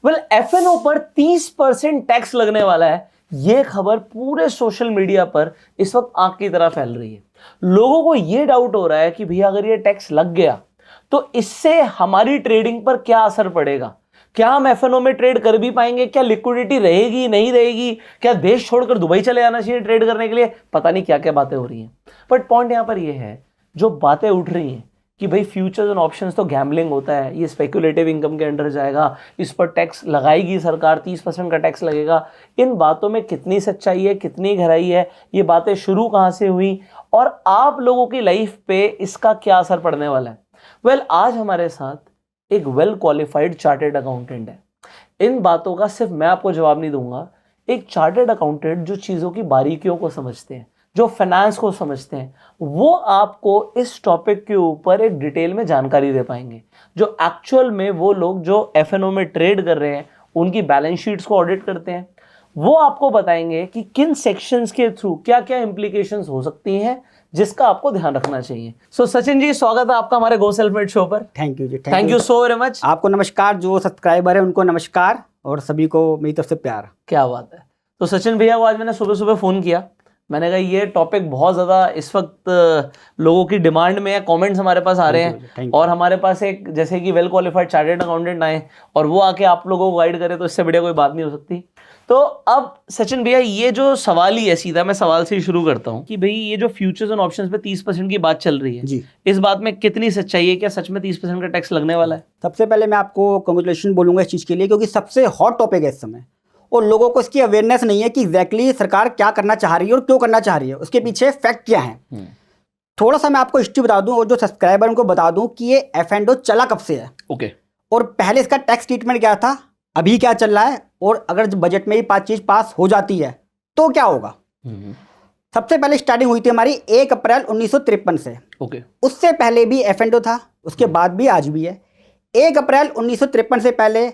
Well F&O पर 30% tax लगने वाला है। यह खबर पूरे सोशल मीडिया पर इस वक्त आग की तरह फैल रही है। लोगों को यह डाउट हो रहा है कि भैया अगर ये टैक्स लग गया तो इससे हमारी ट्रेडिंग पर क्या असर पड़ेगा, क्या हम एफएनओ में ट्रेड कर भी पाएंगे, क्या लिक्विडिटी रहेगी नहीं रहेगी, क्या देश छोड़कर दुबई चले जाना चाहिए ट्रेड करने के लिए, पता नहीं क्या क्या बातें हो रही हैं। बट पॉइंट यहां पर यह है, जो बातें उठ रही हैं कि भाई फ्यूचर्स एंड ऑप्शंस तो गैम्बलिंग होता है, ये स्पेकुलेटिव इनकम के अंडर जाएगा, इस पर टैक्स लगाएगी सरकार, 30% का टैक्स लगेगा। इन बातों में कितनी सच्चाई है, कितनी गहराई है, ये बातें शुरू कहां से हुई और आप लोगों की लाइफ पे इसका क्या असर पड़ने वाला है। वेल आज हमारे साथ एक वेल क्वालिफाइड चार्टर्ड अकाउंटेंट है। इन बातों का सिर्फ मैं आपको जवाब नहीं दूंगा, एक चार्टर्ड अकाउंटेंट जो चीज़ों की बारीकियों को समझते हैं, जो फाइनेंस को समझते हैं, वो आपको इस टॉपिक के ऊपर एक डिटेल में जानकारी दे पाएंगे। जो एक्चुअल में वो लोग जो एफएनओ में ट्रेड कर रहे हैं, उनकी बैलेंस शीट्स को ऑडिट करते हैं, वो आपको बताएंगे कि किन सेक्शंस के थ्रू क्या क्या इंप्लीकेशंस हो सकती हैं, जिसका आपको ध्यान रखना चाहिए। सो सचिन जी, स्वागत है आपका हमारे गो सेल्फ मेड शो पर। Thank you ji, thank you so very much. आपको नमस्कार, जो सब्सक्राइबर है उनको नमस्कार और सभी को मेरी तरफ से प्यार। क्या बात है। तो सचिन भैया को आज मैंने सुबह सुबह फ़ोन किया, मैंने कहा ये टॉपिक बहुत ज़्यादा इस वक्त लोगों की डिमांड में है, कमेंट्स हमारे पास आ रहे हैं और हमारे पास एक जैसे कि वेल क्वालिफाइड चार्टर्ड अकाउंटेंट आए और वो आके आप लोगों को गाइड करे, तो इससे बढ़िया कोई बात नहीं हो सकती। तो अब सचिन भैया, ये जो सवाल ही है, सीधा मैं सवाल से ही शुरू करता हूँ कि भाई ये जो फ्यूचर्स एंड ऑप्शंस पे 30% की बात चल रही है जी, इस बात में कितनी सच्चाई है, क्या सच में 30% का टैक्स लगने वाला है? सबसे पहले मैं आपको कंग्रेचुलेशन बोलूंगा इस चीज़ के लिए, क्योंकि सबसे हॉट टॉपिक है इस समय और लोगों को इसकी अवेयरनेस नहीं है कि एग्जैक्टली सरकार क्या करना चाह रही है और क्यों करना चाह रही है, उसके पीछे फैक्ट क्या है। थोड़ा सा मैं आपको हिस्ट्री बता दूं और जो सब्सक्राइबर उनको बता दूं कि ये एफ&ओ चला कब से है। ओके। और पहले इसका टैक्स ट्रीटमेंट क्या था, अभी क्या चल रहा है, और अगर बजट में ही चीज़ पास हो जाती है तो क्या होगा। सबसे पहले स्टार्टिंग हुई थी हमारी 1 अप्रैल 1953 से। ओके। उससे पहले भी एफ&ओ था, उसके बाद भी आज भी है। 1 अप्रैल 1953 से पहले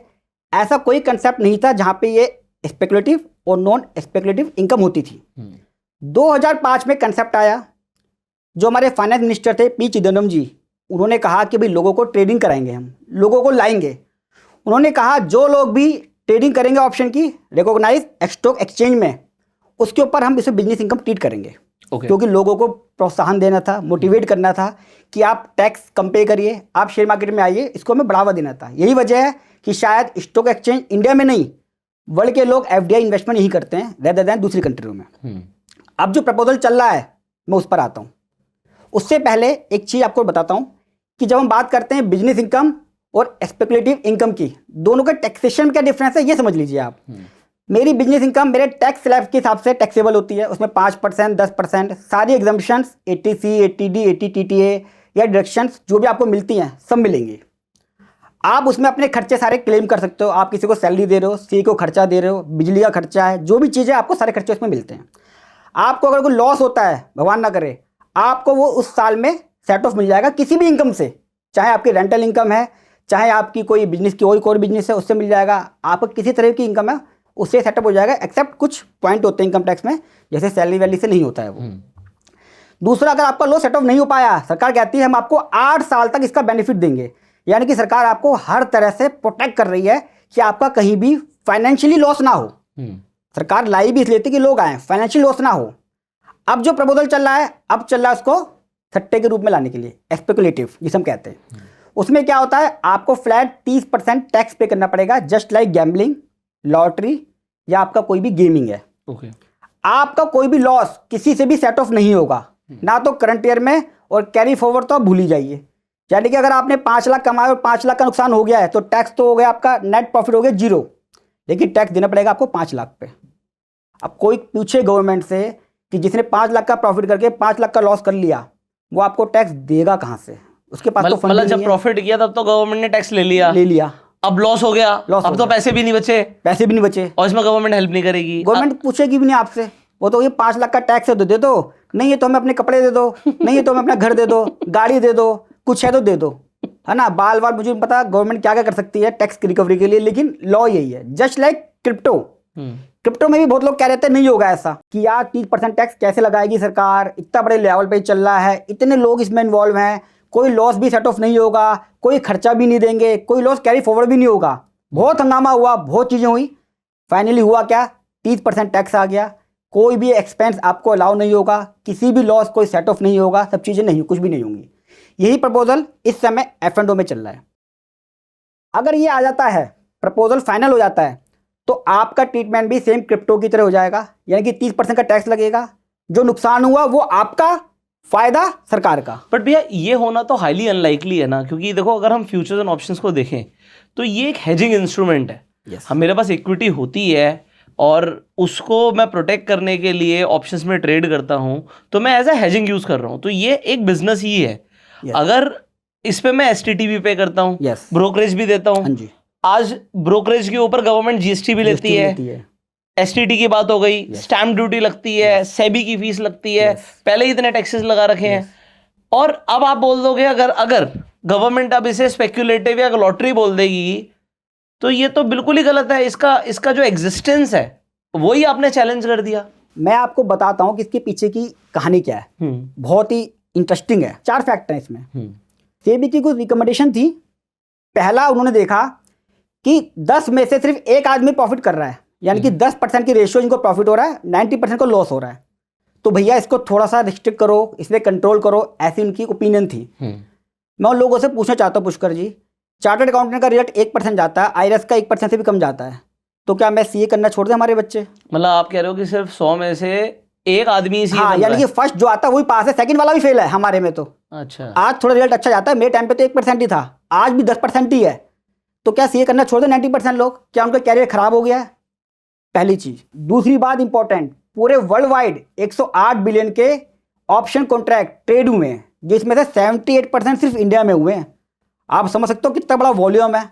ऐसा कोई कंसेप्ट नहीं था जहां पे ये स्पेकुलेटिव और नॉन स्पेकुलेटिव इनकम होती थी। 2005 में कंसेप्ट आया, जो हमारे फाइनेंस मिनिस्टर थे पी चिदम्बरम जी, उन्होंने कहा कि भाई लोगों को ट्रेडिंग कराएंगे, हम लोगों को लाएंगे। उन्होंने कहा जो लोग भी ट्रेडिंग करेंगे ऑप्शन की रिकॉग्नाइज स्टॉक एक्सचेंज में, उसके ऊपर हम इसे बिजनेस इनकम ट्रीट करेंगे। क्योंकि लोगों को प्रोत्साहन देना था, मोटिवेट करना था कि आप टैक्स कम पे करिए, आप शेयर मार्केट में आइए, इसको हमें बढ़ावा देना था। यही वजह है कि शायद स्टॉक एक्सचेंज इंडिया में नहीं, वर्ल्ड के लोग एफडीआई इन्वेस्टमेंट यही करते हैं रेदर देन दूसरी कंट्रियों में। अब जो प्रपोजल चल रहा है मैं उस पर आता हूँ। उससे पहले एक चीज़ आपको बताता हूँ कि जब हम बात करते हैं बिजनेस इनकम और स्पेकुलेटिव इनकम की, दोनों का टैक्सेशन में क्या डिफरेंस है ये समझ लीजिए आप। मेरी बिजनेस इनकम मेरे टैक्स स्लैब के हिसाब से टैक्सेबल होती है, उसमें 5%, 10%, सारी एग्जम्पशंस 80C, 80D, 80TTA या डिडक्शंस जो भी आपको मिलती हैं सब मिलेंगी। आप उसमें अपने खर्चे सारे क्लेम कर सकते हो। आप किसी को सैलरी दे रहे हो, सी को खर्चा दे रहे हो, बिजली का खर्चा है, जो भी चीज़ें आपको सारे खर्चे उसमें मिलते हैं। आपको अगर कोई लॉस होता है, भगवान ना करे, आपको वो उस साल में सेट ऑफ मिल जाएगा किसी भी इनकम से, चाहे आपकी रेंटल इनकम है, चाहे आपकी कोई बिजनेस की कोई बिजनेस है उससे मिल जाएगा। आपको किसी तरह की इनकम है उससे सेटअप हो जाएगा, एक्सेप्ट कुछ पॉइंट होते हैं इनकम टैक्स में, जैसे सैलरी वैली से नहीं होता है वो। दूसरा, अगर आपका लॉस सेटअप नहीं हो पाया, सरकार कहती है हम आपको 8 साल तक इसका बेनिफिट देंगे। यानी कि सरकार आपको हर तरह से प्रोटेक्ट कर रही है कि आपका कहीं भी फाइनेंशियली लॉस ना हो। सरकार लाई भी इसलिए थी कि लोग आए, फाइनेंशियल लॉस ना हो। अब जो प्रपोजल चल रहा है, अब चल रहा है उसको सट्टे के रूप में लाने के लिए, स्पेकुलेटिव जिसे हम कहते हैं। उसमें क्या होता है, आपको फ्लैट 30% टैक्स पे करना पड़ेगा, जस्ट लाइक गैम्बलिंग, लॉटरी या आपका कोई भी गेमिंग है। आपका कोई भी लॉस किसी से भी सेट ऑफ नहीं होगा, ना तो करंट ईयर में, और कैरी फॉरवर्ड तो आप भूल ही जाइए। यानी कि अगर आपने 5 लाख कमाए और 5 लाख का नुकसान हो गया है तो टैक्स तो हो गया, आपका नेट प्रॉफिट हो गया 0, लेकिन टैक्स देना पड़ेगा आपको 5 लाख पे। अब कोई पूछे गवर्नमेंट से कि जिसने 5 लाख का प्रॉफिट करके 5 लाख का लॉस कर लिया, वो आपको टैक्स देगा कहाँ से? उसके पास तो फंड, जब प्रॉफिट किया तब तो गवर्नमेंट ने टैक्स ले लिया, अब लॉस हो गया, अब तो पैसे भी नहीं बचे, और इसमें गवर्नमेंट हेल्प नहीं करेगी। गवर्नमेंट पूछेगी भी नहीं आपसे, वो तो ये 5 लाख का टैक्स है तो दे दो, नहीं है तो हमें अपने कपड़े दे दो, नहीं है तो हमें अपना घर दे दो, गाड़ी दे दो, कुछ है तो दे दो, है ना। बाल बाल मुझे पता गवर्नमेंट क्या क्या कर सकती है टैक्स की रिकवरी के लिए, लेकिन लॉ यही है। जस्ट लाइक क्रिप्टो में भी बहुत लोग कह रहे थे नहीं होगा ऐसा, कि यार 30% टैक्स कैसे लगाएगी सरकार, इतना बड़े लेवल पे चल रहा है, इतने लोग इसमें इन्वॉल्व हैं, कोई लॉस भी सेट ऑफ नहीं होगा, कोई खर्चा भी नहीं देंगे, कोई लॉस कैरी फॉरवर्ड भी नहीं होगा। बहुत हंगामा हुआ, बहुत चीज़ें हुई। फाइनली हुआ क्या, 30% टैक्स आ गया, कोई भी एक्सपेंस आपको अलाउ नहीं होगा, किसी भी लॉस कोई सेट ऑफ नहीं होगा, सब चीज़ें नहीं, कुछ भी नहीं होंगी। यही प्रपोजल इस समय F&O में चल रहा है। अगर ये आ जाता है, प्रपोजल फाइनल हो जाता है, तो आपका ट्रीटमेंट भी सेम क्रिप्टो की तरह हो जाएगा, यानी कि 30% का टैक्स लगेगा। जो नुकसान हुआ वो आपका, फायदा सरकार का। बट भैया ये होना तो हाईली अनलाइकली है ना, क्योंकि देखो अगर हम फ्यूचर्स एंड ऑप्शंस को देखें तो ये एक हेजिंग इंस्ट्रूमेंट है। हम मेरे पास इक्विटी होती है और उसको मैं प्रोटेक्ट करने के लिए ऑप्शंस में ट्रेड करता हूं, तो मैं एज ए हेजिंग यूज कर रहा हूं, तो ये एक बिजनेस ही है। अगर इस पे मैं STT भी पे करता हूं, ब्रोकरेज भी देता हूं, आज ब्रोकरेज के ऊपर गवर्नमेंट GST भी लेती है, STT की बात हो गई, स्टैम्प ड्यूटी लगती है, सेबी की फीस लगती है, पहले ही इतने टैक्सेस लगा रखे हैं। और अब आप बोल दोगे अगर गवर्नमेंट अब इसे स्पेक्यूलेटिव या लॉटरी बोल देगी, तो ये तो बिल्कुल ही गलत है। इसका जो एग्जिस्टेंस है वही आपने चैलेंज कर दिया। मैं आपको बताता हूं कि इसके पीछे की कहानी क्या है, बहुत ही इंटरेस्टिंग है। 4 फैक्ट हैं इसमें। सेबी की कुछ रिकमेंडेशन थी। पहला, उन्होंने देखा कि 10 में से सिर्फ एक आदमी प्रॉफिट कर रहा है, यानी कि 10% की रेशियो इनको प्रॉफिट हो रहा है, 90% को लॉस हो रहा है, तो भैया इसको थोड़ा सा रिस्ट्रिक्ट करो, इसमें कंट्रोल करो, ऐसी उनकी ओपिनियन थी। मैं उन लोगों से पूछना चाहता हूँ, पुष्कर जी, चार्टर्ड अकाउंटेंट का रिजल्ट 1% जाता है, IRS का 1% से भी कम जाता है, तो क्या मैं CA करना छोड़ दें हमारे बच्चे? मतलब आप कह रहे हो कि सिर्फ 100 में से एक आदमी CA हाँ, यानी कि फर्स्ट जो आता है वही पास है, सेकंड वाला भी फेल है हमारे में। तो अच्छा, आज थोड़ा रिजल्ट अच्छा जाता है, मेरे टाइम पे तो 1% ही था, आज भी 10% ही है, तो क्या CA करना छोड़ दें 90% लोग? क्या उनका कैरियर खराब हो गया है? पहली चीज। दूसरी बात इंपॉर्टेंट, पूरे वर्ल्ड वाइड 108 बिलियन के ऑप्शन कॉन्ट्रैक्ट ट्रेड हुए हैं, जिसमें से 78% सिर्फ इंडिया में हुए हैं। आप समझ सकते हो कितना बड़ा वॉल्यूम है।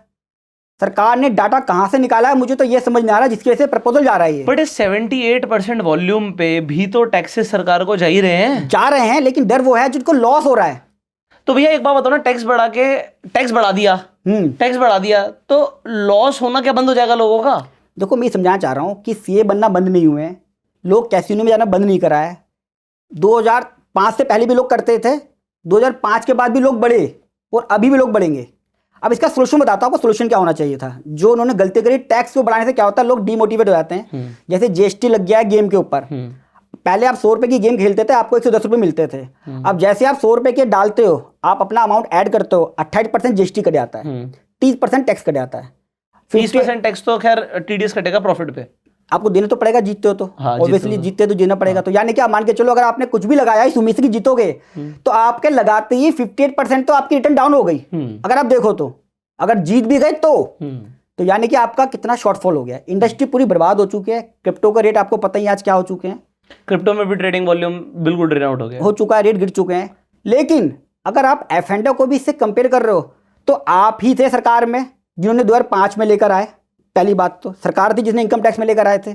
सरकार ने डाटा कहां से निकाला है, मुझे तो ये समझ नहीं आ रहा, जिसकी वजह से प्रपोजल जा रहा है। बट इस 78% वॉल्यूम पे भी तो टैक्सेस सरकार को जा ही रहे हैं, लेकिन डर वो है जिनको लॉस हो रहा है। तो भैया एक बात बताओ ना, टैक्स बढ़ा दिया तो लॉस होना क्या बंद हो जाएगा लोगों का? देखो, मैं समझाना चाह रहा हूँ कि CA बनना बंद नहीं हुए हैं लोग, कैसीनो में जाना बंद नहीं करा है। 2005 से पहले भी लोग करते थे, 2005 के बाद भी लोग बढ़े और अभी भी लोग बढ़ेंगे। अब इसका सोल्यूशन बताता हूँ आपको, सोल्यूशन क्या होना चाहिए था। जो उन्होंने गलती करी, टैक्स को बढ़ाने से क्या होता है, लोग डिमोटिवेट हो जाते हैं। जैसे GST लग गया है गेम के ऊपर। पहले आप 100 रुपए की गेम खेलते थे, आपको 110 रुपए मिलते थे। अब जैसे आप 100 रुपए के डालते हो, आप अपना अमाउंट ऐड करते हो, 28% GST कट जाता है, 30% टैक्स कट जाता है, 30% टैक्स तो खैर TDS कटेगा प्रॉफिट पे, आपको देना तो पड़ेगा, जीतते हो तो ऑब्वियसली, जीतते तो देना पड़ेगा। तो यानी कि आप मान के चलो, अगर आपने कुछ भी लगाया इस उम्मीद से कि जीतोगे, तो आपके लगाते ही 58% तो आपकी रिटर्न डाउन हो गई। अगर आप देखो तो, अगर जीत भी गए तो यानी कि आपका कितना शॉर्टफॉल हो गया। इंडस्ट्री पूरी बर्बाद हो चुकी है। क्रिप्टो का रेट आपको पता ही आज क्या हो चुके हैं, क्रिप्टो में भी ट्रेडिंग वॉल्यूम बिल्कुल ड्रेन आउट हो चुका है, रेट गिर चुके हैं। लेकिन अगर आप F&O को भी इससे कंपेयर कर रहे हो, तो आप ही थे सरकार में जिन्होंने 2005 में लेकर आए। पहली बात तो सरकार थी जिसने इनकम टैक्स में लेकर आए थे।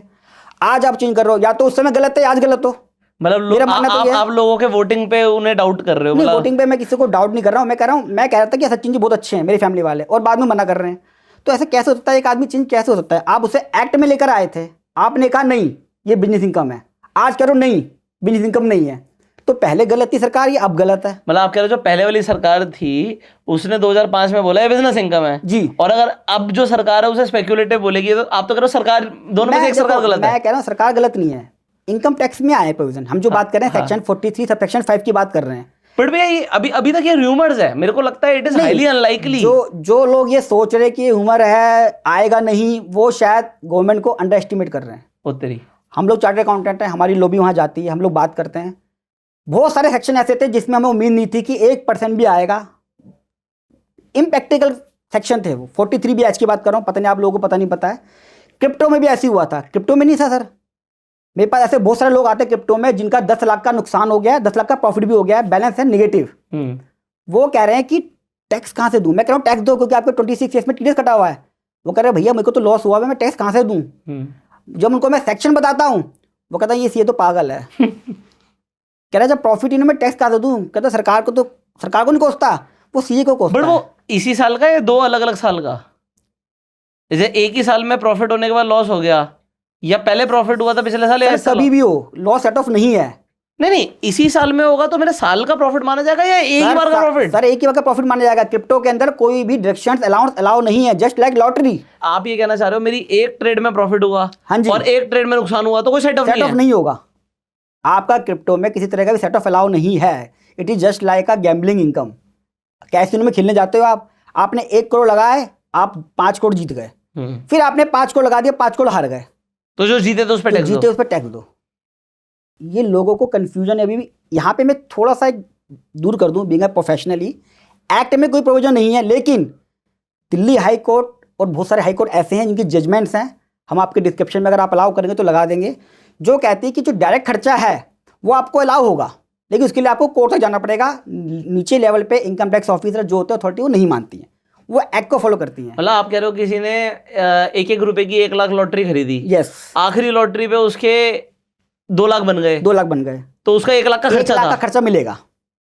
आज आप चेंज कर रहे हो, या तो उस समय गलत है, आज गलत हो। मतलब आप लोगों के वोटिंग पे उन्हें डाउट कर रहे हो? नहीं, वोटिंग पे मैं किसी को डाउट नहीं कर रहा हूँ। मैं कह रहा था कि सचिन जी बहुत अच्छे हैं, मेरी फैमिली वाले, और बाद में मना कर रहे हैं। तो ऐसे कैसे हो सकता है? एक आदमी चेंज कैसे हो सकता है? आप उसे एक्ट में लेकर आए थे, आपने कहा नहीं ये बिजनेस इनकम है, आज कह रहे हो नहीं बिजनेस इनकम नहीं है। तो पहले गलत थी सरकार, ये अब गलत है। मतलब आप कह रहे हो जो पहले वाली सरकार थी उसने 2005 में बोला है बिजनेस इनकम है जी, और अगर अब जो सरकार है उसे स्पेक्युलेटिव बोलेगी, तो आप तो कह रहे हो सरकार, दोनों में से एक सरकार गलत है। मैं कह रहा हूँ सरकार गलत नहीं है, इनकम टैक्स में आए प्रोविजन। हम जो बात कर रहे हैं सेक्शन 43 सबसेक्शन 5 की बात कर रहे हैं। बट भैया ये अभी तक ये र्यूमर्स है, मेरे को लगता है इट इज हाईली अनलाइकली। जो लोग ये सोच रहे कि ह्यूमर है, आएगा नहीं, वो शायद गवर्नमेंट को अंडर एस्टिमेट कर रहे हैं। उत्तरी हम लोग चार्टर्ड अकाउंटेंट हैं, हमारी लॉबी वहाँ जाती है, हम लोग बात करते हैं। बहुत सारे सेक्शन ऐसे थे जिसमें हमें उम्मीद नहीं थी कि 1% भी आएगा। इम्प्रैक्टिकल सेक्शन थे वो। 43 भी आज की बात कर रहा हूँ, पता नहीं आप लोगों को पता नहीं पता है। क्रिप्टो में भी ऐसे हुआ था, क्रिप्टो में नहीं था सर। मेरे पास ऐसे बहुत सारे लोग आते हैं क्रिप्टो में जिनका 10 लाख का नुकसान हो गया है, 10 लाख का प्रॉफिट भी हो गया है, बैलेंस है नेगेटिव। वो कह रहे हैं कि टैक्स कहाँ से दूं? मैं कह रहा हूँ टैक्स दो, क्योंकि आपको 26 ईयर्स में TDS कटा हुआ है। वो कह रहे हैं भैया मेरे को तो लॉस हुआ है, मैं टैक्स कहाँ से दूं? जब उनको मैं सेक्शन बताता हूँ, वो कहता है ये तो पागल है। कह रहा है जब प्रॉफिट इन्हें मैं टैक्स कहाँ से दूं? कहता सरकार को नहीं कोसता, वो CA को कोसता। बट वो इसी साल का या 2 अलग अलग साल का? जैसे एक ही साल में प्रॉफिट होने के बाद लॉस हो गया, या पहले प्रॉफिट हुआ था पिछले साल? कभी भी हो, लॉस सेट ऑफ नहीं है। नहीं, इसी साल में होगा तो मेरे साल का प्रॉफिट माना जाएगा या एक ही बार का प्रॉफिट? सर एक ही बार का प्रॉफिट माना जाएगा। क्रिप्टो के अंदर कोई भी डिडक्शंस अलाउंस अलाउ नहीं है, जस्ट लाइक लॉटरी। आप ये कहना चाह रहे हो मेरी एक ट्रेड में प्रॉफिट हुआ, हाँ जी, और एक ट्रेड में नुकसान हुआ तो कोई सेट ऑफ सेट ऑफ नहीं होगा। आपका क्रिप्टो में किसी तरह का भी सेट ऑफ अलाउ नहीं है। It is just like a gambling income. Casino में खेलने जाते हो आप, आपने 1 करोड़ लगाए, आप 5 करोड़ जीत गए, फिर आपने 5 करोड़ लगा दिया, 5 करोड़ हार गए, तो जो जीते तो उस पर टैक्स दो। जीते उस पर टैक्स दो। ये लोगों को कंफ्यूजन है अभी भी। यहाँ पे मैं थोड़ा सा एक दूर कर दूं, बीइंग अ प्रोफेशनली, एक्ट में कोई प्रोविजन नहीं है, लेकिन दिल्ली हाई कोर्ट और बहुत सारे हाई कोर्ट ऐसे हैं जिनकी जजमेंट्स हैं, हम आपके डिस्क्रिप्शन में अगर आप अलाउ करेंगे तो लगा देंगे, जो कहती है कि जो डायरेक्ट खर्चा है वो आपको अलाउ होगा, लेकिन उसके लिए आपको कोर्ट तक जाना पड़ेगा। नीचे लेवल पे इनकम टैक्स ऑफिसर जो होते हैं अथॉरिटी, वो नहीं मानती है, वो एक्ट को फॉलो करती हैं। मतलब आप कह रहे हो किसी ने 1-1 रुपए की 1 लाख लॉटरी खरीदी, यस, आखिरी लॉटरी पे उसके 2 लाख बन गए, 2 लाख बन गए, तो उसका 1 लाख का 1 खर्चा लाख था। का खर्चा मिलेगा।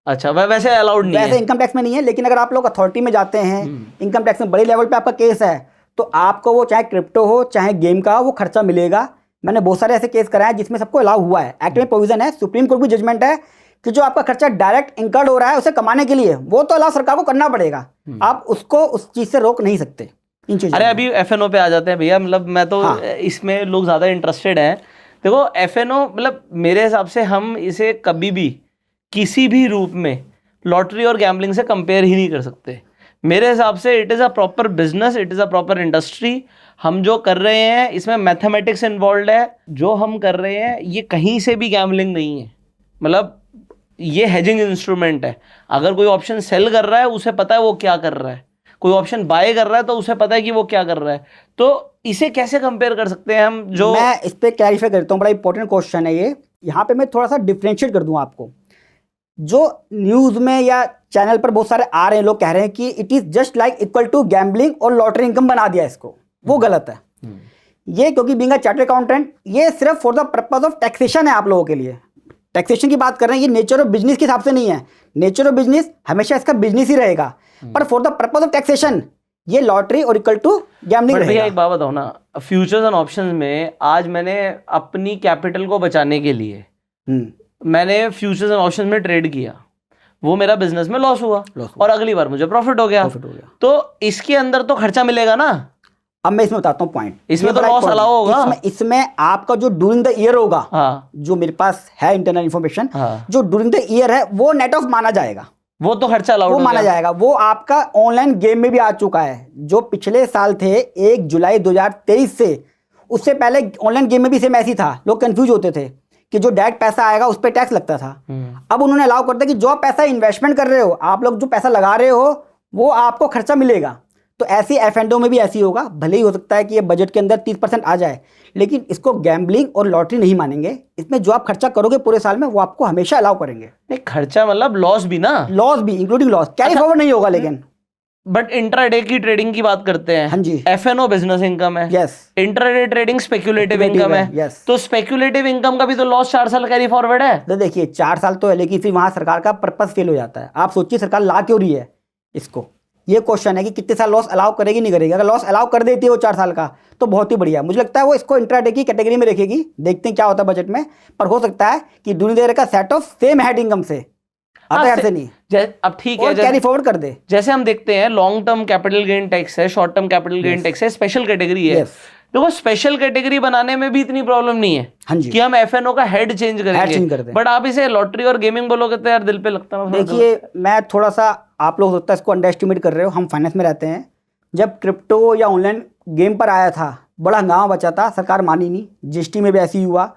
अच्छा, वह वैसे अलाउड नहीं वैसे है, इनकम टैक्स में नहीं है, लेकिन अगर आप लोग अथॉरिटी में जाते हैं, इनकम टैक्स में बड़े लेवल पे आपका केस है, तो आपको वो चाहे क्रिप्टो हो चाहे गेम का, वो खर्चा मिलेगा। मैंने बहुत सारे ऐसे केस कराए जिसमें सबको अलाउ हुआ है, एक्ट में प्रोविजन है, सुप्रीम कोर्ट की जजमेंट है कि जो आपका खर्चा डायरेक्ट इंकर्ड हो रहा है उसे कमाने के लिए, वो तो अलाउ सरकार को करना पड़ेगा, आप उसको उस चीज से रोक नहीं सकते इन चीजों। अरे अभी एफएनओ पे आ जाते हैं भैया, मतलब मैं तो इसमें लोग ज़्यादा इंटरेस्टेड हैं। देखो एफएनओ, मतलब मेरे हिसाब से हम इसे कभी भी किसी भी रूप में लॉटरी और गैम्बलिंग से कंपेयर ही नहीं कर सकते। मेरे हिसाब से it is a proper business, it is a proper industry. हम जो कर रहे हैं इसमें मैथमेटिक्स इन्वॉल्व है, जो हम कर रहे हैं ये कहीं से भी गैम्बलिंग नहीं है, मतलब ये हेजिंग इंस्ट्रूमेंट है। अगर कोई ऑप्शन सेल कर रहा है उसे पता है वो क्या कर रहा है, कोई ऑप्शन बाय कर रहा है तो उसे पता है कि वो क्या कर रहा है, तो इसे कैसे कंपेयर कर सकते हैं हम? जो मैं इस पर क्लैरिफाई करता हूँ, बड़ा इंपॉर्टेंट क्वेश्चन है ये। यहाँ पे मैं थोड़ा सा डिफ्रेंशिएट कर दूँ आपको। जो न्यूज़ में या चैनल पर बहुत सारे आ रहे हैं, लोग कह रहे हैं कि it is just like equal to gambling और लॉटरी इनकम बना दिया इसको, वो गलत है। ये क्योंकि बीइंग अ चार्टर्ड अकाउंटेंट, ये सिर्फ for the purpose of taxation है आप लोगों के लिए। टैक्सेशन की बात कर रहे हैं, ये नेचर ऑफ बिजनेस के हिसाब से नहीं है। नेचर ऑफ बिजनेस हमेशा इसका बिजनेस ही रहेगा, पर for the purpose of taxation ये लॉटरी और इक्वल टू गैम्बलिंग रहेगा। भैया एक बात बताओ ना, फ्यूचर्स एंड ऑप्शंस में आज मैंने अपनी कैपिटल को बचाने के लिए मैंने फ्यूचर्स एंड ऑप्शंस में ट्रेड किया, वो मेरा बिजनेस में लॉस हुआ और अगली बार मुझे प्रॉफिट हो गया, तो इसके अंदर तो खर्चा मिलेगा ना। अब मैं इसमें बताता हूँ पॉइंट, इसमें तो लॉस अलाउ होगा। इसमें आपका जो ड्यूरिंग द ईयर होगा, हाँ, जो मेरे पास है इंटरनल इंफॉर्मेशन, हाँ, जो ड्यूरिंग द ईयर है वो नेट ऑफ माना जाएगा, वो तो खर्चा अलाउड वो माना जाएगा। वो आपका ऑनलाइन गेम में भी आ चुका है, जो पिछले साल थे 1 जुलाई 2023 से, उससे पहले ऑनलाइन गेम में भी सेम ऐसी था। लोग कंफ्यूज होते थे कि जो डायरेक्ट पैसा आएगा उस पर टैक्स लगता था। अब उन्होंने अलाउ कर दिया कि जो पैसा इन्वेस्टमेंट कर रहे हो, आप लोग जो पैसा लगा रहे हो, वो आपको खर्चा मिलेगा। तो ऐसी एफ&ओ में भी ऐसी होगा। भले ही हो सकता है कि ये बजट के अंदर 30% आ जाए, लेकिन इसको गैम्बलिंग और लॉटरी नहीं मानेंगे। इसमें जो आप खर्चा करोगे पूरे साल में, वो आपको हमेशा अलाउ करेंगे। नहीं, खर्चा मतलब लॉस भी ना, लॉस भी इंक्लूडिंग लॉस, कैरी फॉरवर्ड नहीं होगा लेकिन। बट इंट्राडे की ट्रेडिंग की बात करते हैं, हाँ जी, एफएनओ बिजनेस इनकम है, yes, intraday trading speculative income है, यस। तो स्पेक्युलेटिव इनकम का भी तो लॉस 4 साल कैरी फॉरवर्ड है। तो देखिए 4 साल तो है, लेकिन फिर वहां सरकार का पर्पस फेल हो जाता है। आप सोचिए सरकार ला क्यों रही है इसको, ये क्वेश्चन है कि कितने साल लॉस अलाउ करेगी नहीं करेगी। अगर लॉस अलाउ कर देती है वो 4 साल का, तो बहुत ही बढ़िया। मुझे लगता है वो इसको इंट्राडे की कैटेगरी में रखेगी, देखते हैं क्या होता है बजट में। पर हो सकता है कि ड्यूरिंग द ईयर का set of same head income से आता है, ऐसे नहीं। अब ठीक है, कैरी फॉरवर्ड कर दे। जैसे हम देखते हैं long term capital gain tax है, short term capital gain tax है, स्पेशल कैटेगरी है। देखो स्पेशल कैटेगरी बनाने में भी इतनी प्रॉब्लम नहीं है, हाँ जी, कि हम एफएनओ का हेड चेंज करेंगे, बट आप इसे लॉटरी और गेमिंग बोलोगे तो यार दिल पे लगता है। देखिए मैं थोड़ा सा, आप लोग होता है इसको अंडर एस्टिमेट कर रहे हो। हम फाइनेंस में रहते हैं। जब क्रिप्टो या ऑनलाइन गेम पर आया था, बड़ा हंगामा बचा था, सरकार मानी नहीं। जीएसटी में भी ऐसी हुआ,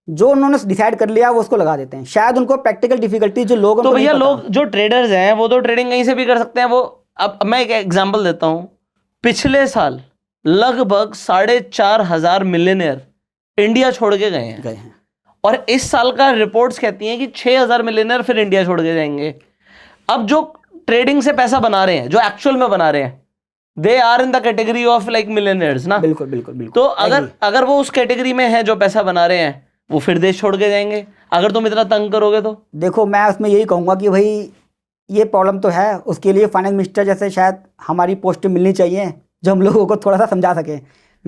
जो उन्होंने डिसाइड कर लिया वो उसको लगा देते हैं। शायद उनको प्रैक्टिकल डिफिकल्टी जो लोग, तो भैया लोग जो ट्रेडर्स हैं वो तो ट्रेडिंग कहीं से भी कर सकते हैं। वो अब मैं एक एग्जांपल देता हूं, पिछले साल लगभग 4,500 मिलियनेयर इंडिया छोड़ के गए हैं, और इस साल का रिपोर्ट्स कहती हैं कि 6,000 मिलियनेयर फिर इंडिया छोड़ के जाएंगे। अब जो ट्रेडिंग से पैसा बना रहे हैं, जो एक्चुअल में बना रहे हैं, they are in the category of like millionaires ना। बिल्कुल बिल्कुल बिल्कुल। तो अगर वो उस कैटेगरी में है जो पैसा बना रहे हैं, वो फिर देश छोड़ के जाएंगे अगर तुम इतना तंग करोगे तो। देखो मैं उसमें यही कहूँगा कि भाई ये प्रॉब्लम तो है, उसके लिए फाइनेंस मिनिस्टर जैसे शायद हमारी पोस्ट मिलनी चाहिए, जो हम लोगों को थोड़ा सा समझा सके।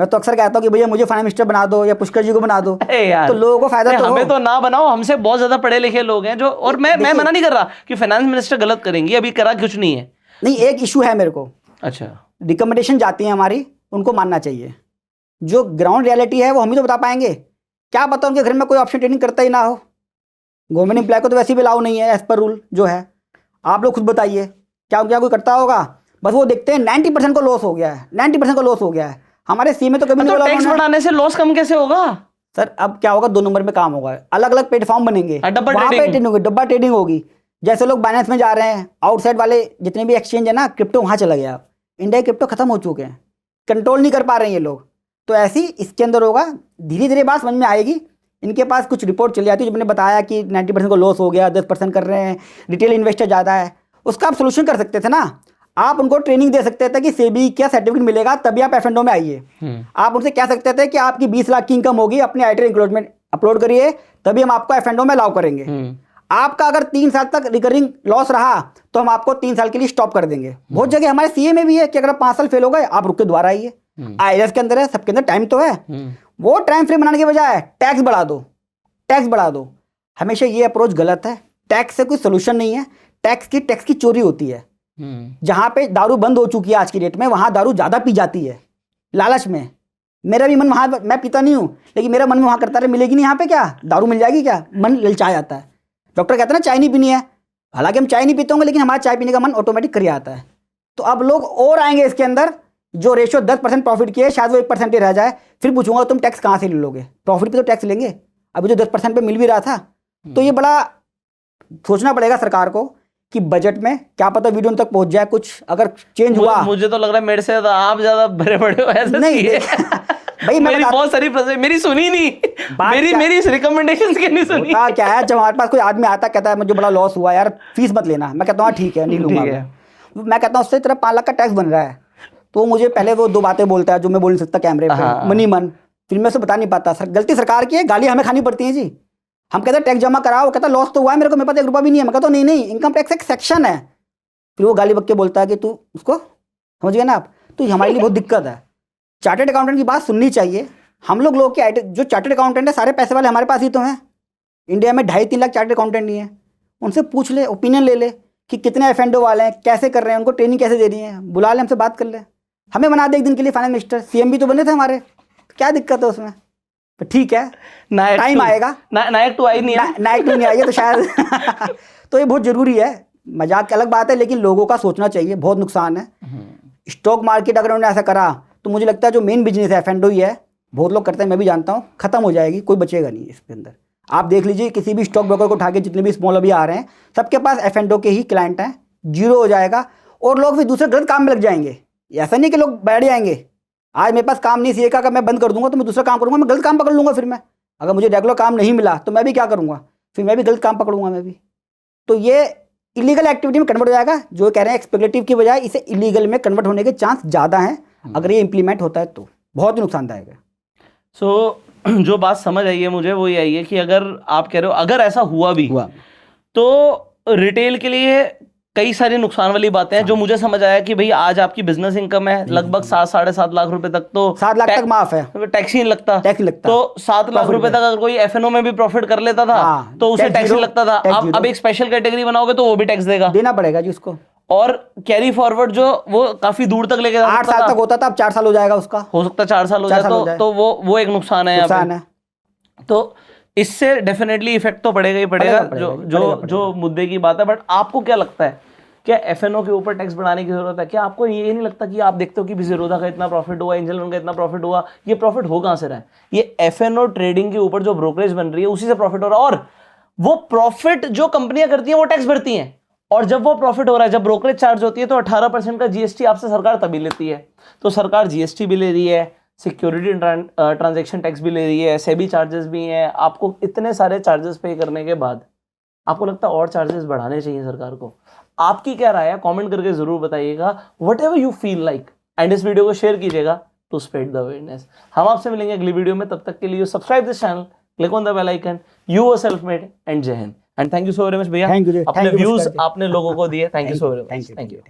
मैं तो अक्सर कहता हूँ कि भैया मुझे फाइनेंस मिनिस्टर बना दो या पुष्कर जी को बना दो, अरे यार, तो लोगों को फायदा तो हमें हो। तो ना बनाओ, हमसे बहुत ज्यादा पढ़े लिखे लोग हैं जो, और मैं मना नहीं कर रहा कि फाइनेंस मिनिस्टर गलत करेंगी, अभी करा कुछ नहीं है। नहीं, एक इशू है मेरे को। अच्छा, रिकमेंडेशन जाती है हमारी, उनको मानना चाहिए। जो ग्राउंड रियलिटी है वो हम ही तो बता पाएंगे। क्या पता उनके घर में कोई ऑप्शन ट्रेनिंग करता ही ना हो। गवर्नमेंट एम्प्लॉय को तो वैसे भी अलाउ नहीं है एज पर रूल जो है। आप लोग खुद बताइए, क्या कोई करता होगा? बस वो देखते हैं 90% को लॉस हो गया है, 90% को लॉस हो गया है। हमारे सी में तो कभी नहीं बोला टैक्स बढ़ाने से लॉस कम कैसे होगा सर? अब क्या होगा, 2 नंबर में काम होगा, अलग अलग प्लेटफॉर्म बनेंगे, डब्बा वहाँ पे ट्रेडिंग। ट्रेडिंग होगी, डब्बा ट्रेडिंग होगी। जैसे लोग बाइनेंस में जा रहे हैं, आउटसाइड वाले जितने भी एक्सचेंज है ना, क्रिप्टो वहाँ चला गया। इंडिया क्रिप्टो खत्म हो चुके हैं, कंट्रोल नहीं कर पा रहे हैं ये लोग। तो ऐसी इसके अंदर होगा, धीरे धीरे बात समझ में आएगी। इनके पास कुछ रिपोर्ट चली जाती है, जो मैंने बताया कि 90% को लॉस हो गया, 10% कर रहे हैं, रिटेल इन्वेस्टर ज़्यादा है। उसका आप सोल्यूशन कर सकते थे ना। आप उनको ट्रेनिंग दे सकते थे कि सेबी क्या सर्टिफिकेट मिलेगा तभी आप F&O में आइए। आप उनसे कह सकते थे कि आपकी 20 लाख की इनकम होगी, अपने आईटी इंक्लूडमेंट अपलोड करिए, तभी हम आपको F&O में अलाउ करेंगे। आपका अगर 3 साल तक रिकरिंग लॉस रहा तो हम आपको 3 साल के लिए स्टॉप कर देंगे। बहुत जगह हमारे सीए में भी है कि अगर आप 5 साल फेल हो गए, आप रुक के दोबारा आइए। IRS के अंदर है, सबके अंदर टाइम तो है। वो टाइम फ्रेम बनाने के बजाय टैक्स बढ़ा दो, टैक्स बढ़ा दो। हमेशा ये अप्रोच गलत है। टैक्स से कोई सोल्यूशन नहीं है। टैक्स की चोरी होती है। जहां पे दारू बंद हो चुकी है आज की डेट में, वहां दारू ज्यादा पी जाती है लालच में। मेरा भी मन वहां, मैं पीता नहीं हूं, लेकिन मेरा मन में वहां करता है मिलेगी नहीं यहाँ पे, क्या दारू मिल जाएगी क्या, मन ललचा जाता है। डॉक्टर कहता है ना चाय नहीं पीनी है, हालांकि हम चाय नहीं पीते होंगे, लेकिन हमारा चाय पीने का मन ऑटोमेटिक कर आता है। तो अब लोग और आएंगे इसके अंदर। जो रेशियो 10% प्रॉफिट की है, शायद वो 1% ही रह जाए। फिर पूछूंगा तुम टैक्स कहाँ से ले लोगे? प्रॉफिट पे तो टैक्स लेंगे। अभी जो 10% पे मिल भी रहा था। तो ये बड़ा सोचना पड़ेगा सरकार को कि बजट में क्या पता वीडियो तक पहुंच जाए, कुछ अगर चेंज हुआ। मुझे तो लग रहा है मेरे से आप ज्यादा भरे पड़े हो ऐसे। नहीं भाई, मेरी बहुत सारी मेरी सुनी नहीं, मेरी रिकमेंडेशंस की नहीं सुनी। क्या है, जब हमारे पास कोई आदमी आता कहता है मुझे बड़ा लॉस हुआ यार, फीस मत लेना, मैं कहता हूँ ठीक है नहीं लूंगा। मैं कहता हूँ उससे तेरा 5 लाख का टैक्स बन रहा है। तो मुझे पहले वो 2 बातें बोलता है जो मैं बोल नहीं सकता कैमरे पे, मनी मन। फिर मैं उसे बता नहीं पाता, सर गलती सरकार की है, गाली हमें खानी पड़ती है जी। हम कहते हैं टैक्स जमा कराओ, वो कहता है लॉस तो हुआ है मेरे को, मेरे पास 1 रुपया भी नहीं है। मैं कहता हूँ नहीं, इनकम टैक्स एक सेक्शन है। फिर वो गाली बक के बोलता है कि तू उसको समझ गया ना आप। तो हमारे लिए बहुत दिक्कत है। चार्टर्ड अकाउंटेंट की बात सुननी चाहिए। हम लोग के IT जो चार्टर्ड अकाउंटेंट है, सारे पैसे वाले हमारे पास ही तो हैं। इंडिया में 2.5-3 लाख चार्टर्ड अकाउंटेंट नहीं है। उनसे पूछ ले, ओपिनियन ले ले कि कितने F&O वाले हैं, कैसे कर रहे हैं, उनको ट्रेनिंग कैसे दे रही है। बुला ले, हमसे बात कर ले, हमें बना दे एक दिन के लिए फाइनेंस मिनिस्टर। CM भी तो बने थे हमारे, क्या दिक्कत है उसमें? तो ठीक है, टाइम आएगा। नायक 2 आई नहीं है, नायक 2 नहीं आई है तो शायद तो ये बहुत जरूरी है। मजाक की अलग बात है, लेकिन लोगों का सोचना चाहिए, बहुत नुकसान है। स्टॉक मार्केट अगर उन्होंने ऐसा करा तो मुझे लगता है जो मेन बिजनेस है F&O ही है, बहुत लोग करते हैं, मैं भी जानता हूँ, खत्म हो जाएगी, कोई बचेगा नहीं इसके अंदर। आप देख लीजिए किसी भी स्टॉक ब्रोकर को उठा के, जितने भी स्मॉल अभी आ रहे हैं, सबके पास F&O के ही क्लाइंट हैं। जीरो हो जाएगा और लोग फिर दूसरे गलत काम में लग जाएंगे। ऐसा नहीं कि लोग बैठ जाएंगे, आज मेरे पास काम नहीं, सीए का अगर मैं बंद कर दूंगा तो मैं दूसरा काम करूंगा, मैं गलत काम पकड़ लूंगा। फिर मैं अगर मुझे रेगुलर काम नहीं मिला तो मैं भी क्या करूंगा, फिर मैं भी गलत काम पकड़ूंगा मैं भी। तो ये इलीगल एक्टिविटी में कन्वर्ट हो जाएगा। जो कह रहे हैं स्पेकुलेटिव की बजाय इसे इलीगल में कन्वर्ट होने के चांस ज़्यादा हैं। अगर ये इंप्लीमेंट होता है तो बहुत ही नुकसानदायक है। जो बात समझ आई है मुझे वो ये आई है कि अगर आप कह रहे हो अगर ऐसा हुआ भी तो रिटेल के लिए कई सारी नुकसान वाली बातें हैं। जो मुझे समझ आया कि भाई आज आपकी बिजनेस इनकम है लगभग 7-7.5 लाख रुपए तक, तो 7 लाख तक माफ है, टैक्स ही नहीं लगता। तो 7 लाख रुपए तक अगर कोई F&O में भी प्रॉफिट कर लेता था तो उसे टैक्स नहीं लगता था। अब एक स्पेशल कैटेगरी बनाओगे तो वो भी टैक्स देना पड़ेगा जी उसको। और कैरी फॉरवर्ड जो वो काफी दूर तक लेके 8 साल तक होता था, अब 4 साल हो जाएगा उसका, हो सकता है 4 साल हो जाए। तो वो एक नुकसान है। तो इससे डेफिनेटली इफेक्ट तो पड़ेगा ही पड़ेगा, जो मुद्दे की बात है। बट आपको क्या लगता है, क्या F&O के ऊपर टैक्स बढ़ाने की जरूरत है? क्या आपको ये नहीं लगता कि आप देखते हो कि Zerodha का इतना प्रॉफिट हुआ, एंजल वन का इतना प्रॉफिट हुआ, ये प्रॉफिट हो कहां से रहा है? ये F&O ट्रेडिंग के ऊपर जो ब्रोकरेज बन रही है उसी से प्रॉफिट हो रहा है। और वो प्रॉफिट जो कंपनियां करती हैं वो टैक्स भरती हैं। और जब वो प्रॉफिट हो रहा है, जब ब्रोकरेज चार्ज होती है, तो 18% का GST आपसे सरकार तभी लेती है। तो सरकार GST भी ले रही है, सिक्योरिटी ट्रांजैक्शन टैक्स भी ले रही है, सेबी चार्जेस भी हैं। आपको इतने सारे चार्जेस पे करने के बाद आपको लगता है और चार्जेस बढ़ाने चाहिए सरकार को? आपकी क्या राय है, कमेंट करके जरूर बताइएगा। What ever you feel like, and इस वीडियो को शेयर कीजिएगा टू स्प्रेड द अवेयरनेस। हम आपसे मिलेंगे अगली वीडियो में, तब तक के लिए subscribe this channel, click on the bell icon. You are self made and Jai Hind. And thank you so very much भैया, अपने व्यूज आपने लोगों को दिए। Thank you so very much. Thank you.